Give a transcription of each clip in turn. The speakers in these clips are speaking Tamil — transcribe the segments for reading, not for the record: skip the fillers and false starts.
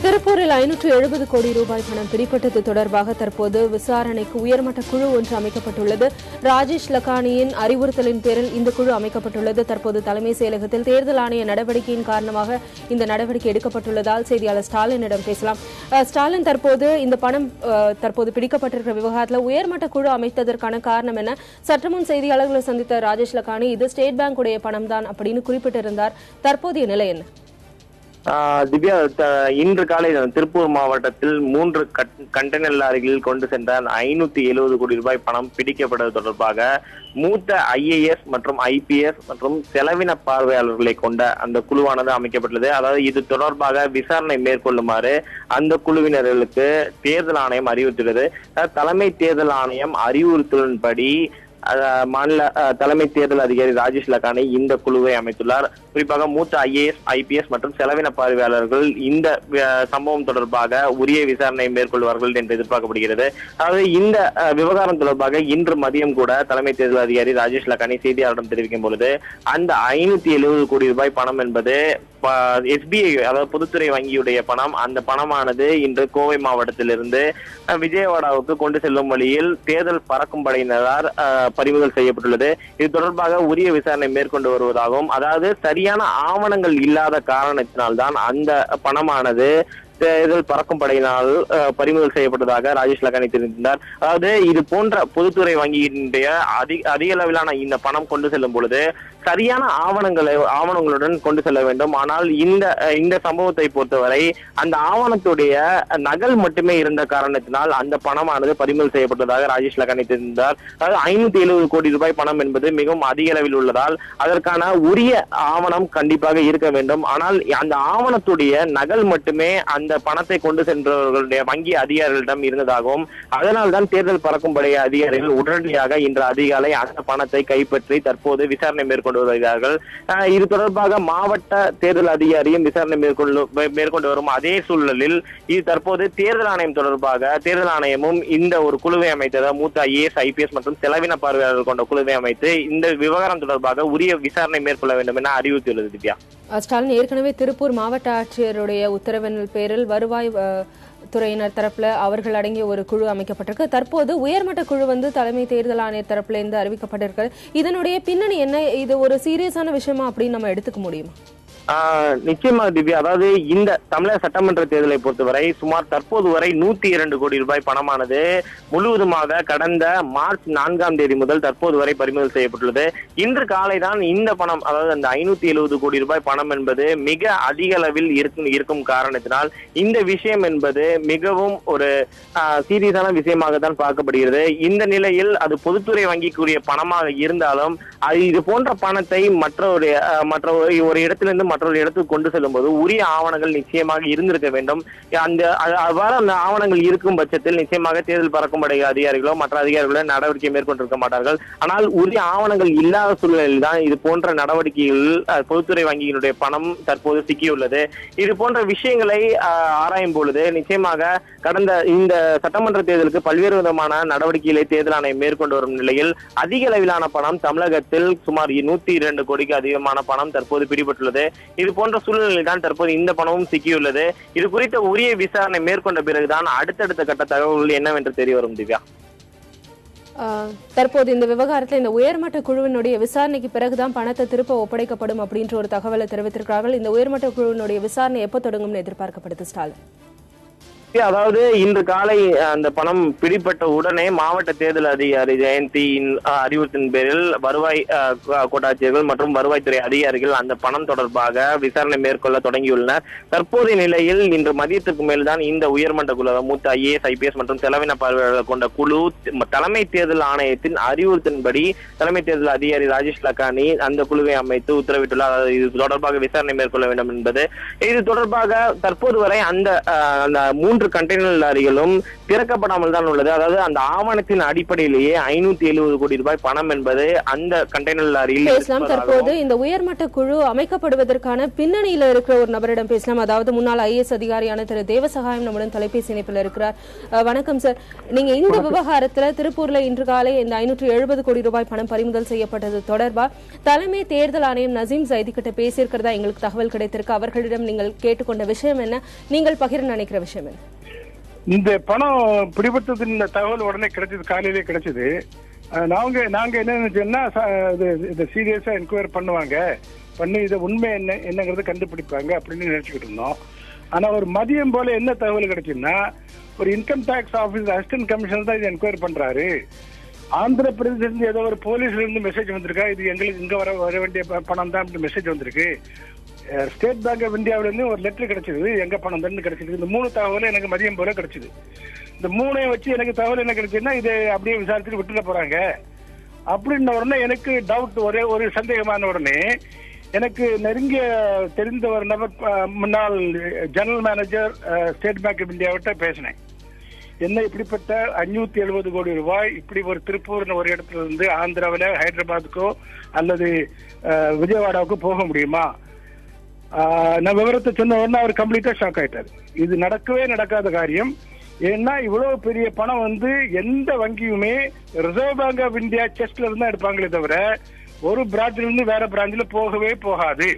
திருப்பூரில் 570 கோடி ரூபாய் பணம் பிடிப்பட்டது தொடர்பாக தற்போது விசாரணைக்கு உயர்மட்ட குழு ஒன்று அமைக்கப்பட்டுள்ளது. ராஜேஷ் லக்கானியின் அறிவுறுத்தலின் பேரில் இந்த குழு அமைக்கப்பட்டுள்ளது. தற்போது தலைமைச் செயலகத்தில் தேர்தல் ஆணைய நடவடிக்கையின் காரணமாக இந்த நடவடிக்கை எடுக்கப்பட்டுள்ளதால் செய்தியாளர் ஸ்டாலினிடம் பேசலாம். ஸ்டாலின், தற்போது இந்த பணம் பிடிக்கப்பட்டிருக்கிற விவகாரத்தில் உயர்மட்ட குழு அமைத்ததற்கான காரணம் என்ன? சற்று முன் செய்தியாளர்களை சந்தித்த ராஜேஷ் லக்கானி இது ஸ்டேட் பேங்க் உடைய பணம் தான் அப்படின்னு குறிப்பிட்டிருந்தார். தற்போதைய நிலை என்ன? திவ்யா, இன்று காலை திருப்பூர் மாவட்டத்தில் 3 கண்டெய்னர் லாரிகளில் கொண்டு சென்ற 570 கோடி ரூபாய் பணம் பிடிக்கப்படுவது தொடர்பாக மூத்த IAS மற்றும் IPS மற்றும் செலவின பார்வையாளர்களை கொண்ட அந்த குழுவானது அமைக்கப்பட்டுள்ளது. அதாவது இது தொடர்பாக விசாரணை மேற்கொள்ளுமாறு அந்த குழுவினர்களுக்கு தேர்தல் ஆணையம் அறிவுறுத்துகிறது. தலைமை தேர்தல் ஆணையம் அறிவுறுத்தலின்படி மாநில தலைமை தேர்தல் அதிகாரி ராஜேஷ் லக்கானி இந்த குழுவை அமைத்துள்ளார். குறிப்பாக மூத்த IAS, IPS மற்றும் செலவின பார்வையாளர்கள் இந்த சம்பவம் தொடர்பாக உரிய விசாரணை மேற்கொள்வார்கள் என்று எதிர்பார்க்கப்படுகிறது. அதாவது இந்த விவகாரம் தொடர்பாக இன்று மதியம் கூட தலைமை தேர்தல் அதிகாரி ராஜேஷ் லக்கானி செய்தியாளரிடம் தெரிவிக்கும் பொழுது அந்த 570 கோடி ரூபாய் பணம் என்பது SBI, அதாவது பொதுத்துறை வங்கியுடைய பணம். அந்த பணமானது இன்று கோவை மாவட்டத்திலிருந்து விஜயவாடாவுக்கு கொண்டு செல்லும் வழியில் தேர்தல் பறக்கும் படையினரால் பறிமுதல் செய்யப்பட்டுள்ளது. இது தொடர்பாக உரிய விசாரணை மேற்கொண்டு வருவதாகவும், அதாவது சரியான ஆவணங்கள் இல்லாத காரணத்தினால்தான் அந்த பணமானது தேர்தல் பறக்கும் படையினால் பறிமுதல் செய்யப்பட்டதாக ராஜேஷ் லக்கானி தெரிவித்தார். அதாவது இது போன்ற பொதுத்துறை வங்கியினுடைய அதிக அளவிலான இந்த பணம் கொண்டு செல்லும் பொழுது சரியான ஆவணங்களுடன் கொண்டு செல்ல வேண்டும். ஆனால் இந்த சம்பவத்தை பொறுத்தவரை அந்த ஆவணத்துடைய நகல் மட்டுமே இருந்த காரணத்தினால் அந்த பணமானது பறிமுதல் செய்யப்பட்டதாக ராஜேஷ் லக்கானி தெரிவித்தார். அதாவது 570 கோடி ரூபாய் பணம் என்பது மிகவும் அதிக அளவில் உள்ளதால் அதற்கான உரிய ஆவணம் கண்டிப்பாக இருக்க வேண்டும். ஆனால் அந்த ஆவணத்துடைய நகல் மட்டுமே அந்த பணத்தை கொண்டு சென்றவர்களுடைய வங்கி அதிகாரிகளிடம் இருந்ததாகவும், அதனால் தான் தேர்தல் பறக்கும் படை அதிகாரிகள் உடனடியாக இன்று அதிகாலை அந்த பணத்தை கைப்பற்றி தற்போது விசாரணை மேற்கொண்டு வருகிறார்கள். இது தொடர்பாக மாவட்ட தேர்தல் அதிகாரியும் விசாரணை மேற்கொண்டு வரும் அதே சூழலில் இது தற்போது தேர்தல் ஆணையம் தொடர்பாக தேர்தல் ஆணையமும் இந்த ஒரு குழுவை அமைத்தது. மூத்த IAS, IPS மற்றும் செலவின பார்வையாளர்கள் கொண்ட குழுவை அமைத்து இந்த விவகாரம் தொடர்பாக உரிய விசாரணை மேற்கொள்ள வேண்டும் என அறிவுறுத்தியுள்ளது. திவ்யா, ஸ்டாலின், ஏற்கனவே திருப்பூர் மாவட்ட ஆட்சியருடைய உத்தரவின் பேரில் வருவாய் துறையினர் தரப்புல அவர்கள் அடங்கிய ஒரு குழு அமைக்கப்பட்டிருக்கு. தற்போது உயர்மட்ட குழு தலைமை தேர்தல் ஆணையர் தரப்புல இருந்து அறிவிக்கப்பட்டிருக்கு. இதனுடைய பின்னணி என்ன? இது ஒரு சீரியஸான விஷயமா அப்படின்னு நம்ம எடுத்துக்க முடியுமா? நிச்சயமாக திவ்யா, அதாவது இந்த தமிழக சட்டமன்ற தேர்தலை பொறுத்தவரை சுமார் தற்போது வரை 102 கோடி ரூபாய் பணமானது முழுவதுமாக கடந்த மார்ச் 4ஆம் தேதி முதல் தற்போது வரை பறிமுதல் செய்யப்பட்டுள்ளது. இன்று காலை தான் இந்த பணம், அதாவது அந்த 570 கோடி ரூபாய் பணம் என்பது மிக அதிக அளவில் இருக்கும் காரணத்தினால் இந்த விஷயம் என்பது மிகவும் ஒரு சீரியஸான விஷயமாக தான் பார்க்கப்படுகிறது. இந்த நிலையில் அது பொதுத்துறை வங்கிக்குரிய பணமாக இருந்தாலும் இது போன்ற பணத்தை மற்ற ஒரு இடத்திலிருந்து மற்றொரு இடத்துக்கு கொண்டு செல்லும் போது உரிய ஆவணங்கள் நிச்சயமாக இருந்திருக்க வேண்டும். அவ்வாறு அந்த ஆவணங்கள் இருக்கும் பட்சத்தில் நிச்சயமாக தேர்தல் பறக்கும் படை அதிகாரிகளோ மற்ற அதிகாரிகளோ நடவடிக்கை மேற்கொண்டிருக்க மாட்டார்கள். ஆனால் உரிய ஆவணங்கள் இல்லாத சூழ்நிலையில் தான் இது போன்ற நடவடிக்கைகளில் பொதுத்துறை வங்கியினுடைய பணம் தற்போது சிக்கியுள்ளது. இது போன்ற விஷயங்களை ஆராயும் பொழுது நிச்சயமாக கடந்த இந்த சட்டமன்ற தேர்தலுக்கு பல்வேறு விதமான நடவடிக்கைகளை தேர்தல் ஆணையம் மேற்கொண்டு வரும் நிலையில் அதிக அளவிலான பணம் தமிழகத்தில் சுமார் 102 கோடிக்கு அதிகமான பணம் தற்போது பிடிபட்டுள்ளது. இது போன்ற சூழ்நிலையில் தான் தற்போது இந்த பணமும் சிக்கியுள்ளது. இது குறித்த உரிய விசாரணை மேற்கொண்ட பிறகுதான் அடுத்தடுத்த கட்ட தகவல்கள் என்னவென்று தெரிய வரும். திவ்யா, தற்போது இந்த விவகாரத்தில் இந்த உயர்மட்ட குழுவினுடைய விசாரணைக்கு பிறகுதான் பணத்தை திருப்ப ஒப்படைக்கப்படும் அப்படின்ற ஒரு தகவலை தெரிவித்திருக்கிறார்கள். இந்த உயர்மட்ட குழுவினுடைய விசாரணை எப்போ தொடங்கும் எதிர்பார்க்கப்படுது ஸ்டாலின்? அதாவது இன்று காலை அந்த பணம் பிடிப்பட்ட உடனே மாவட்ட தேர்தல் அதிகாரி ஜெயந்தியின் அறிவுறுத்தின் பேரில் வருவாய் கோட்டாட்சியர்கள் மற்றும் வருவாய்த்துறை அதிகாரிகள் அந்த பணம் தொடர்பாக விசாரணை மேற்கொள்ள தொடங்கியுள்ளனர். தற்போதைய நிலையில் இன்று மதியத்திற்கு மேல்தான் இந்த உயர்மட்ட குழு மூத்த IAS, IPS மற்றும் செலவின பார்வையாளர்கள் கொண்ட குழு தலைமை தேர்தல் ஆணையத்தின் அறிவுறுத்தின்படி தலைமை தேர்தல் அதிகாரி ராஜேஷ் லக்கானி அந்த குழுவை அமைத்து உத்தரவிட்டுள்ளார். இது தொடர்பாக விசாரணை மேற்கொள்ள வேண்டும் என்பது. இது தொடர்பாக தற்போது வரை அந்த 3 3 கண்டெய்னர் லாரிகளும் திறக்கப்படாமல் தான் உள்ளது. அதாவது அந்த ஆவணத்தின் அடிப்படையிலேயே 570 கோடி ரூபாய் பணம் என்பது அந்த கண்டெய்னர் லாரியில் பேசலாம். தற்போது இந்த உயர்மட்ட குழு அமைக்கப்படுவதற்கான பின்னணியில இருக்கிற ஒரு நபரிடம் பேசலாம். அதாவது முன்னாள் IAS அதிகாரியான திரு தேவசகாயம் நம்முடன் தொலைபேசி இணைப்பில் இருக்கிறார். வணக்கம் சார். நீங்க இந்த விவகாரத்துல திருப்பூர்ல இன்று காலை இந்த 570 கோடி ரூபாய் பணம் பறிமுதல் செய்யப்பட்டது தொடர்பா தலைமை தேர்தல் ஆணையம் நசீம் ஜைதி கிட்ட பேசியிருக்கிறதா எங்களுக்கு தகவல் கிடைத்திருக்கு. அவர்களிடம் நீங்கள் கேட்டுக்கொண்ட விஷயம் என்ன, நீங்கள் பகிர நினைக்கிற விஷயம் என்ன? இந்த பணம் பிடிபட்டதின் தகவல் உடனே கிடைச்சது, காலையிலே கிடைச்சது. நாங்க என்ன நினைச்சோம்னா இதை சீரியஸா என்கொயரி பண்ணுவாங்க, பண்ணி இதை உண்மை என்னங்கிறத கண்டுபிடிப்பாங்க அப்படின்னு நினைச்சுக்கிட்டு இருந்தோம். ஆனா ஒரு மதியம் போல என்ன தகவல் கிடைச்சுன்னா, ஒரு income tax office assistant commissioner தான் இது என்கொயரி பண்றாரு. ஆந்திர பிரதேச இருந்து ஏதோ ஒரு போலீஸ்ல இருந்து மெசேஜ் வந்திருக்கா, இது எங்களுக்கு இங்க வர வேண்டிய பணம் தான் மெசேஜ் வந்திருக்கு. ஸ்டேட் பேங்க் ஆஃப் இந்தியாவில இருந்து ஒரு லெட்டர் கிடைச்சது, எங்க பணம் தான் கிடைச்சது. இந்த 3 தகவலும் எனக்கு மதியம் போல கிடைச்சது. இந்த 3ஐ வச்சு எனக்கு தகவல் என்ன கிடைச்சதுன்னா, இதை அப்படியே விசாரிச்சுட்டு விட்டுட போறாங்க அப்படின்ன உடனே எனக்கு டவுட், ஒரு சந்தேகமான உடனே எனக்கு நெருங்கிய தெரிந்த ஒரு நபர், முன்னாள் general manager state bank of இந்தியாவிட்ட பேசினேன். என்ன இப்படிப்பட்ட 570 கோடி ரூபாய் இப்படி ஒரு திருப்பூர் ஒரு இடத்துல இருந்து ஆந்திராவில ஹைதராபாத்துக்கோ அல்லது விஜயவாடாவுக்கோ போக முடியுமா? நான் விவரத்தை சொன்ன உடனே அவர் கம்ப்ளீட்டா ஷாக் ஆயிட்டாரு. இது நடக்கவே நடக்காத காரியம். ஏன்னா இவ்வளவு பெரிய பணம் எந்த வங்கியுமே ரிசர்வ் பேங்க் ஆஃப் இந்தியா செஸ்ட்ல இருந்தா எடுப்பாங்களே தவிர ஒரு பிரான்ச்ல இருந்து வேற பிரான்ச்ல போகவே போகாது.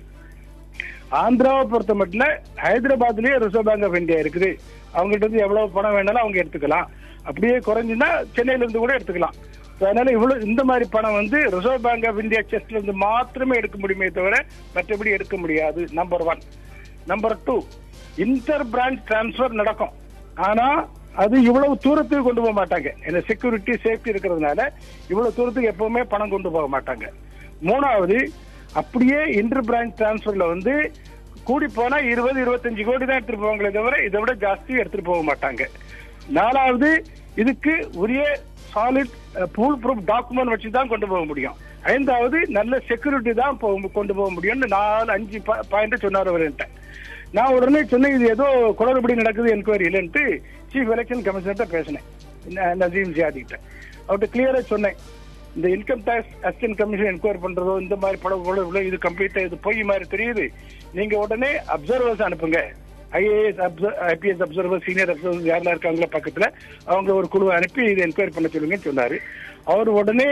ஆந்திராவை பொறுத்த மட்டும் ஹைதராபாத்லயே ரிசர்வ் பேங்க் ஆஃப் இந்தியா இருக்குது. அவங்ககிட்ட இருந்து எவ்வளவு பணம் வேணாலும் அவங்க எடுத்துக்கலாம். அப்படியே குறைஞ்சுன்னா சென்னையில இருந்து கூட எடுத்துக்கலாம். அதனால இந்த மாதிரி பணம் ரிசர்வ் பேங்க் ஆஃப் இந்தியா செஸ்ட்ல இருந்து மாத்திரமே எடுக்க முடியுமே தவிர மற்றபடி எடுக்க முடியாது. Number 1. Number 2, inter branch transfer நடக்கும். ஆனா அது இவ்வளவு தூரத்துக்கு கொண்டு போக மாட்டாங்க. ஏன்னா செக்யூரிட்டி சேஃப்டி இருக்கிறதுனால இவ்வளவு தூரத்துக்கு எப்பவுமே பணம் கொண்டு போக மாட்டாங்க. 3வது, அப்படியே இன்டர் பிரான்ச் டிரான்ஸ்பர்ல கூடி போனா 20-25 கோடி தான் எடுத்துட்டு போவாங்களே தவிர இதை விட ஜாஸ்தி எடுத்துட்டு போக மாட்டாங்க. 4வது, இதுக்கு உரிய சாலிட் ஃபுல் ப்ரூஃப் டாக்குமெண்ட் வச்சு தான் கொண்டு போக முடியும். 5வது, நல்ல செக்யூரிட்டி தான் கொண்டு போக முடியும்னு 4-5 பாயிண்ட் சொன்னார் அவர்கிட்ட. நான் உடனே சொன்னேன், இது ஏதோ குளறுபடி நடக்குது என்கொயரி இல்லைன்ட்டு சீஃப் எலெக்ஷன் கமிஷனர் பேசினேன், நசீம் ஜியாதி கிட்ட. அவர்கிட்ட கிளியரா சொன்னேன், இந்த income tax assistant commission enquiry பண்றதோ இந்த மாதிரி படம் இது கம்ப்ளீட்டா இது பொய் மாதிரி தெரியுது. நீங்க உடனே அப்சர்வர்ஸ் அனுப்புங்க, IAS IPS observer, senior observer யாரெல்லாம் இருக்காங்களோ பக்கத்துல அவங்க ஒரு குழுவை அனுப்பி இதை என்கொயரி பண்ண சொல்லுங்கன்னு சொன்னாரு. அவர் உடனே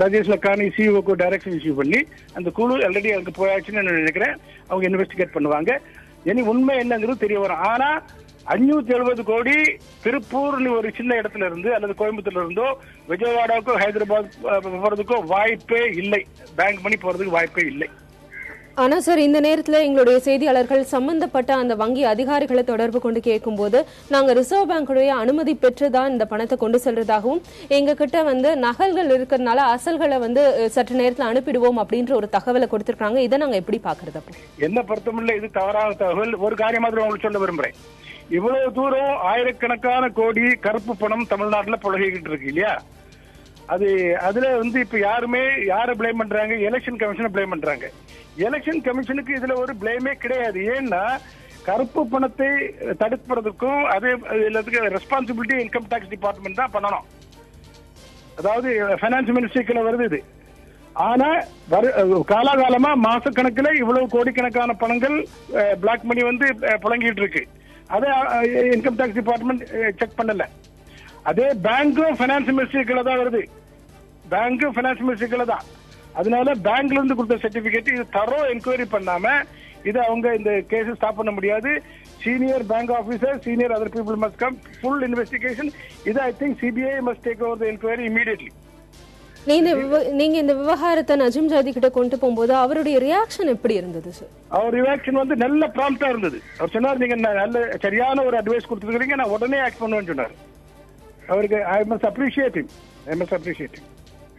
ராஜேஷ் லக்கானி சிஓக்கு டைரக்ஷன் இஷ்யூ பண்ணி அந்த குழு ஆல்ரெடி அங்க போயாச்சுன்னு நான் நினைக்கிறேன். அவங்க இன்வெஸ்டிகேட் பண்ணுவாங்க. இனி உண்மை என்னங்கிறது தெரிய வரும். ஆனா 570 கோடி திருப்பூர்னு ஒரு சின்ன இடத்துல இருந்து அல்லது கோயம்புத்தூர்ல இருந்தோ விஜயவாடாவுக்கோ ஹைதராபாத் போறதுக்கோ வாய்ப்பே இல்லை. பேங்க் மணி போறதுக்கு வாய்ப்பே இல்லை. ஆனா சார், இந்த நேரத்துல எங்களுடைய செய்தியாளர்கள் சம்பந்தப்பட்ட அந்த வங்கி அதிகாரிகளை தொடர்பு கொண்டு கேட்கும்போது, நாங்க ரிசர்வ் பேங்குடைய அனுமதி பெற்றுதான் இந்த பணத்தை கொண்டு செல்றதாகவும், எங்க கிட்ட நகல்கள் இருக்கிறதுனால அசல்களை சற்று நேரத்துல அனுப்பிடுவோம் அப்படின்ற ஒரு தகவலை கொடுத்திருக்காங்க. இதை நாங்க எப்படி பாக்குறது? என்ன பொறுத்தமில்லை, இது தவறான தகவல். ஒரு காரியம் மாதிரி உங்களுக்கு சொல்ல விரும்புறேன். இவ்வளவு தூரம் ஆயிரக்கணக்கான கோடி கருப்பு பணம் தமிழ்நாட்டுல புழகிக்கிட்டு இருக்கு இல்லையா? அதுல இப்ப யாருமே யாரை பிளேம் பண்றாங்க? எலெக்ஷன் கமிஷனை பிளேம் பண்றாங்க. எலெக்ஷன் கமிஷனுக்கு இதுல ஒரு பிளேமே கிடையாது. ஏன்னா கருப்பு பணத்தை தடுப்பதற்கும் அதே ரெஸ்பான்சிபிலிட்டி இன்கம் டாக்ஸ் டிபார்ட்மெண்ட் தான் பண்ணணும். அதாவது பைனான்ஸ் மினிஸ்ட்ரிக்குள்ள வருது இது. ஆனா காலாகாலமா மாசக்கணக்கில் இவ்வளவு கோடிக்கணக்கான பணங்கள் பிளாக் மணி புழங்கிட்டு இருக்கு. அதை இன்கம் டாக்ஸ் டிபார்ட்மெண்ட் செக் பண்ணல. அதே பேங்கும் பைனான்ஸ் மினிஸ்ட்ரிக்குள்ள தான் வருது. பேங்கும் பைனான்ஸ் மினிஸ்ட்ரிக்குள்ள தான். அதனால பேங்க்ல இருந்து கொடுத்த சர்டிபிகேட் இது தரோ என்கொயரி பண்ணாம இது அவங்க இந்த கேஸ் ஸ்டாப் பண்ண முடியாது. Senior bank officer, senior other people must come, full investigation. இது I think CBI must take over the inquiry immediately. நீங்க இந்த விவகாரத்தை நஜீம் ஜாதி கிட்ட கொண்டு போகும்போது அவருடைய ரியாக்ஷன் எப்படி இருந்தது சார்? அவர் ரியாக்ஷன் நல்ல ப்ராம்ப்டா இருந்தது. அவர் சொன்னார், நீங்க நல்ல சரியான ஒரு அட்வைஸ் கொடுத்துருக்கீங்க, நான் உடனே ஆக்ட் பண்ணுவேன்னு சொன்னார். அவருக்கு ஐ மஸ்ட் அப்ரிஷியேட் ஹிம்.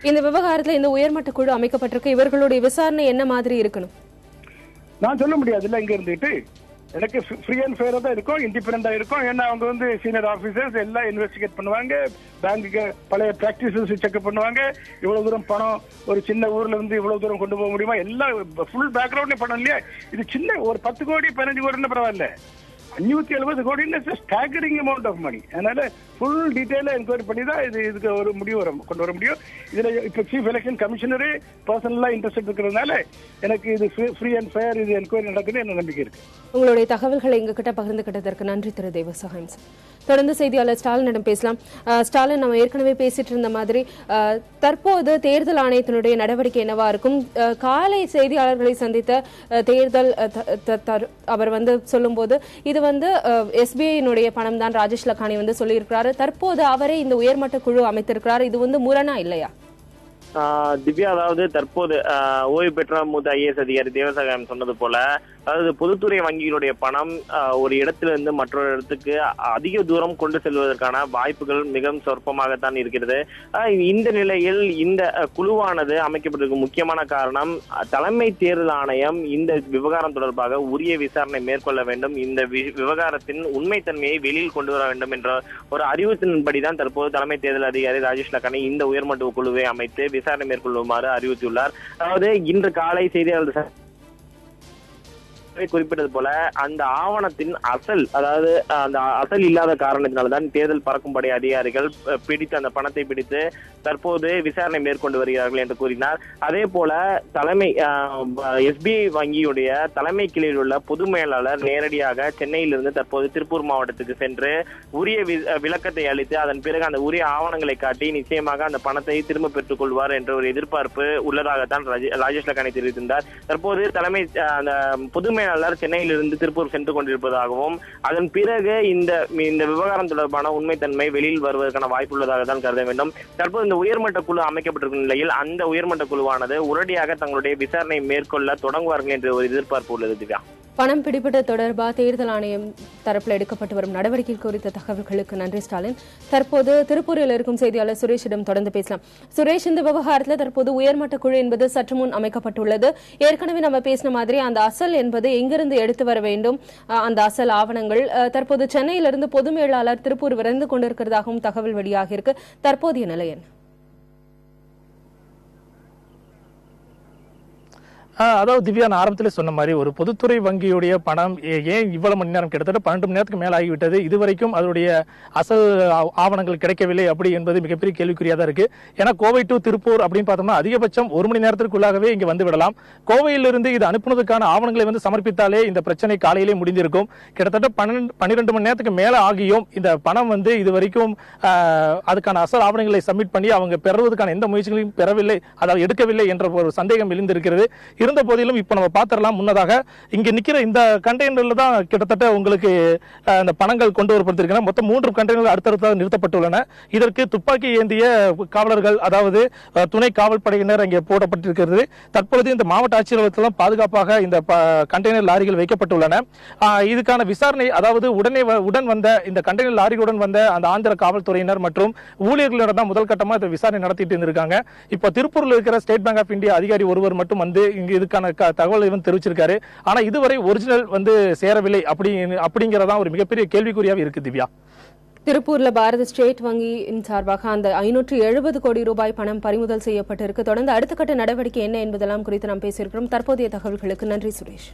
இந்த விவகாரத்துல இந்த உயர்மட்ட குழு அமைக்கப்பட்டிருக்கு, இவர்களுடைய விசாரணை என்ன மாதிரி இருக்கணும்? நான் சொல்ல முடியாது இல்ல. இங்க இருந்துட்டு எனக்கு ஃப்ரீ அண்ட் ஃபேரா தான் இருக்கும், இண்டிபெண்டா இருக்கும். ஏன்னா அவங்க சீனியர் ஆபீசர்ஸ் எல்லாம் இன்வெஸ்டிகேட் பண்ணுவாங்க, பேங்குக்கு பழைய பிராக்டிசஸ் செக்அப் பண்ணுவாங்க. இவ்வளவு தூரம் பணம் ஒரு சின்ன ஊர்ல இருந்து இவ்வளவு தூரம் கொண்டு போக முடியுமா? எல்லாம் ஃபுல் பேக்ரவுண்ட்ல பணம் இல்லையா? இது சின்ன ஒரு 10 கோடி 15 கோடின்னு பரவாயில்ல. 570 கோடி ஸ்டாகரிங் அமௌண்ட் ஆஃப் மணி. அதனால ஃபுல் டீடைலா என்கொயரி பண்ணி தான் இதுக்கு ஒரு முடிவு கொண்டு வர முடியும். இதுல இப்ப சீஃப் எலெக்ஷன் கமிஷனரே பர்சனலா இன்ட்ரெஸ்ட் இருக்கிறதுனால எனக்கு இது ஃப்ரீ அண்ட் ஃபேர் இது என்கொயரி நடக்குன்னு என்ன நம்பிக்கை இருக்கு. உங்களுடைய தகவல்களை எங்ககிட்ட பகிர்ந்துகிட்டதற்கு நன்றி திரு தேவசகாயம் சார். தொடர்ந்து செய்தியாளர் ஸ்டாலினிடம் பேசலாம். ஸ்டாலின், நம்ம ஏற்கனவே பேசிட்டு இருந்த மாதிரி தற்போது தேர்தல் ஆணையத்தினுடைய நடவடிக்கை என்னவா இருக்கும்? காலை செய்தியாளர்களை சந்தித்த தேர்தல் அவர் சொல்லும்போது இது எஸ்பிஐனுடைய பணம் தான் ராஜேஷ் லக்கானி சொல்லியிருக்கிறாரு. தற்போது அவரே இந்த உயர்மட்ட குழு அமைத்திருக்கிறார். இது முரணா இல்லையா? திவ்யா, அதாவது தற்போது ஓய்வு பெற்ற மூத்த ஐஏஎஸ் அதிகாரி தேவசகாயம் சொன்னது போல, அதாவது பொதுத்துறை வங்கிகளுடைய பணம் ஒரு இடத்திலிருந்து மற்றொரு இடத்துக்கு அதிக தூரம் கொண்டு செல்வதற்கான வாய்ப்புகள் மிகவும் சொற்பமாகத்தான் இருக்கிறது. இந்த நிலையில் இந்த குழுவானது அமைக்கப்பட்டிருக்கும் முக்கியமான காரணம், தலைமை தேர்தல் ஆணையம் இந்த விவகாரம் தொடர்பாக உரிய விசாரணை மேற்கொள்ள வேண்டும், இந்த விவகாரத்தின் உண்மைத்தன்மையை வெளியில் கொண்டு வர வேண்டும் என்ற ஒரு அறிவுறுத்தலின்படிதான் தற்போது தலைமை தேர்தல் அதிகாரி ராஜேஷ் லக்கானி இந்த உயர்மட்ட குழுவை அமைத்து விசாரணை மேற்கொள்ளுமாறு அறிவித்துள்ளார். அதாவது இன்று காலை செய்தியாளர் குறிப்பிட்டது போல அந்த ஆவணத்தின் அசல், அதாவது அந்த அசல் இல்லாத காரணத்தினால்தான் தேர்தல் பறக்கும்படை அதிகாரிகள் பிடித்து அந்த பணத்தை பிடித்து தற்போது விசாரணை மேற்கொண்டு வருகிறார்கள் என்று கூறினார். அதே போல தலைமை எஸ்பிஐ வங்கியுடைய தலைமை கிளையில் உள்ள பொது மேலாளர் நேரடியாக சென்னையிலிருந்து தற்போது திருப்பூர் மாவட்டத்துக்கு சென்று உரிய விளக்கத்தை அளித்து அதன் பிறகு அந்த உரிய ஆவணங்களை காட்டி நிச்சயமாக அந்த பணத்தை திரும்ப பெற்றுக் கொள்வார் என்ற ஒரு எதிர்பார்ப்பு உள்ளதாகத்தான் ராஜேஷ் லக்கானி தெரிவித்திருந்தார். தற்போது தலைமை அந்த பொது மேலாளர் சென்னையிலிருந்து திருப்பூர் சென்று கொண்டிருப்பதாகவும் அதன் பிறகு இந்த விவகாரம் தொடர்பான உண்மைத்தன்மை வெளியில் வருவதற்கான வாய்ப்பு உள்ளதாக தான் கருத வேண்டும். தற்போது இந்த உயர்மட்ட குழு அமைக்கப்பட்டிருக்கும் நிலையில் அந்த உயர்மட்ட குழுவானது உடனடியாக தங்களுடைய விசாரணை மேற்கொள்ள தொடங்குவார்கள் என்ற ஒரு எதிர்பார்ப்பு உள்ளது. திவ்யா, பணம் பிடிப்பது தொடர்பாக தேர்தல் ஆணையம் தரப்பில் எடுக்கப்பட்டு வரும் நடவடிக்கை குறித்த தகவல்களுக்கு நன்றி ஸ்டாலின். தற்போது திருப்பூரில் இருக்கும் செய்தியாளர் சுரேஷிடம் தொடர்ந்து பேசலாம். சுரேஷ், இந்த விவகாரத்தில் தற்போது உயர்மட்ட குழு என்பது சற்று முன் அமைக்கப்பட்டுள்ளது. ஏற்கனவே நம்ம பேசின மாதிரி அந்த அசல் என்பது எங்கிருந்து எடுத்து வர வேண்டும், அந்த அசல் ஆவணங்கள் தற்போது சென்னையிலிருந்து பொது மேலாளர் திருப்பூர் விரைந்து கொண்டிருக்கிறதாகவும் தகவல் வெளியாக இருக்கு. தற்போதைய நிலை என்ன? அதாவது திவ்யா, நான் ஆரம்பத்தில் சொன்ன மாதிரி ஒரு பொதுத்துறை வங்கியுடைய பணம் ஏன் இவ்வளவு மணி நேரம், கிட்டத்தட்ட 12 மணி நேரத்துக்கு மேல ஆகிவிட்டது, இதுவரைக்கும் அதனுடைய அசல் ஆவணங்கள் கிடைக்கவில்லை அப்படி என்பது மிகப்பெரிய கேள்விக்குறியா தான் இருக்கு. ஏன்னா கோவை டு திருப்பூர் அப்படின்னு பார்த்தோம்னா அதிகபட்சம் 1 மணி நேரத்திற்குள்ளாகவே இங்க வந்து விடலாம். கோவையிலிருந்து இது அனுப்புனதுக்கான ஆவணங்களை சமர்ப்பித்தாலே இந்த பிரச்சனை காலையிலே முடிந்திருக்கும். கிட்டத்தட்ட 12 மணி நேரத்துக்கு மேல ஆகியும் இந்த பணம் இதுவரைக்கும் அதுக்கான அசல் ஆவணங்களை சப்மிட் பண்ணி அவங்க பெறுவதற்கான எந்த முயற்சிகளையும் பெறவில்லை, அதாவது எடுக்கவில்லை என்ற ஒரு சந்தேகம் எழுந்திருக்கிறது. இருந்த போதிலும் இப்ப நம்ம பாத்திரலாம், முன்னதாக இங்க நிக்கிற இந்த கண்டெய்னர்ல தான் கிட்டத்தட்ட உங்களுக்கு அந்த பணங்கள் கொண்டு வரப்பட்டிருக்கின்றன. மொத்தம் 3 கண்டெய்னர்கள் அடுத்தடுத்தாக நிறுத்தப்பட்டுள்ளன. இதற்கு துப்பாக்கி ஏந்திய காவலர்கள், அதாவது துணை காவல் படையினர் அங்கே போடப்பட்டிருக்கிறது. தற்பொழுது இந்த மாவட்ட ஆட்சியரகத்திலும் பாதுகாப்பாக இந்த கண்டெய்னர் லாரிகள் வைக்கப்பட்டுள்ளன. இதுக்கான விசாரணை, அதாவது உடன் வந்த இந்த கண்டெய்னர் லாரிகளுடன் வந்த அந்த ஆந்திர காவல்துறையினர் மற்றும் ஊழியர்களிடம் தான் முதல் கட்டமா இந்த விசாரணை நடத்திட்டு இருந்திருக்காங்க. இப்போ திருப்பூர்ல இருக்கிற ஸ்டேட் பேங்க் ஆஃப் இந்தியா அதிகாரி ஒருவர் மட்டும் இதுக்கான தகவலை தெரிவிச்சிருக்காரு. ஆனா இதுவரை ஒரிஜினல் சேரவில்லை அப்படிங்கறதா ஒரு மிகப்பெரிய கேள்விக்குறியாவே இருக்கு. திவ்யா, திருப்பூர்ல பாரத ஸ்டேட் வங்கியின் சார்பாக அந்த 570 கோடி ரூபாய் பணம் பறிமுதல் செய்யப்பட்டிருக்கு. தொடர்ந்து அடுத்த கட்ட நடவடிக்கை என்ன என்பதெல்லாம் குறித்து நாம் பேசியிருக்கிறோம். தற்போதைய தகவல்களுக்கு நன்றி சுரேஷ்.